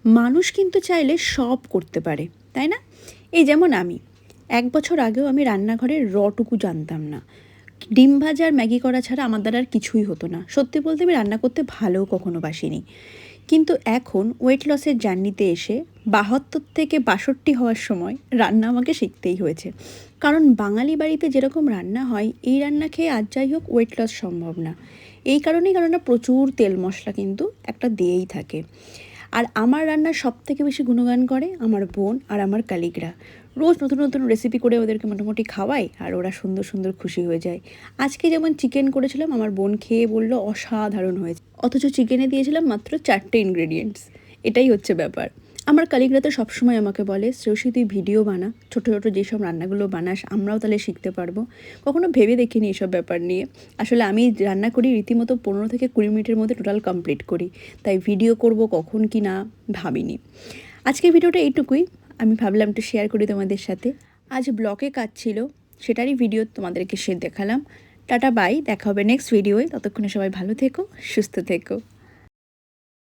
মানুষ কিন্তু চাইলে সব করতে পারে, তাই না? এই যেমন আমি 1 বছর আগেও আমি রান্নাঘরের রটুকু জানতাম না। ডিম ভাজা আর ম্যাগি করা ছাড়া আমার দ্বারা আর কিছুই হতো না। সত্যি বলতে আমি রান্না করতে ভালোও কখনো বাসিনি। কিন্তু এখন ওয়েট লসের জার্নিতে এসে 72 থেকে 62 হওয়ার সময় রান্না আমাকে শিখতেই হয়েছে। কারণ বাঙালি বাড়িতে যেরকম রান্না হয়, এই রান্না খেয়ে আর যাই হোক ওয়েট লস সম্ভব না। এই কারণেই রান্নাটা প্রচুর তেল মশলা কিন্তু একটা দিয়েই থাকে। আর আমার রান্নার সবথেকে বেশি গুণগান করে আমার বোন আর আমার কালিগরা। রোজ নতুন নতুন রেসিপি করে ওদেরকে মোটামুটি খাওয়াই, আর ওরা সুন্দর সুন্দর খুশি হয়ে যায়। আজকে যেমন চিকেন করেছিলাম, আমার বোন খেয়ে বলল অসাধারণ হয়েছে, অথচ চিকেনে দিয়েছিলাম মাত্র 4টে ইনগ্রেডিয়েন্টস। এটাই হচ্ছে ব্যাপার। আমার কালিগরা তো সবসময় আমাকে বলে, শ্রেয়সী তুই ভিডিও বানা, ছোটো ছোটো যেসব রান্নাগুলো বানাস আমরাও তাহলে শিখতে পারবো। কখনো ভেবে দেখিনি এসব ব্যাপার নিয়ে। আসলে আমি রান্না করি রীতিমতো 15 থেকে 20 মিনিটের মধ্যে টোটাল কমপ্লিট করি, তাই ভিডিও করব কখন কি না ভাবিনি। আজকের ভিডিওটা এইটুকুই, আমি ভাবলাম একটু শেয়ার করি তোমাদের সাথে। আজ ব্লকে কাজ ছিল, সেটারই ভিডিও তোমাদেরকে দেখালাম। টাটা বাই, দেখা হবে নেক্সট ভিডিওয়। ততক্ষণে সবাই ভালো থেকো, সুস্থ থেকো।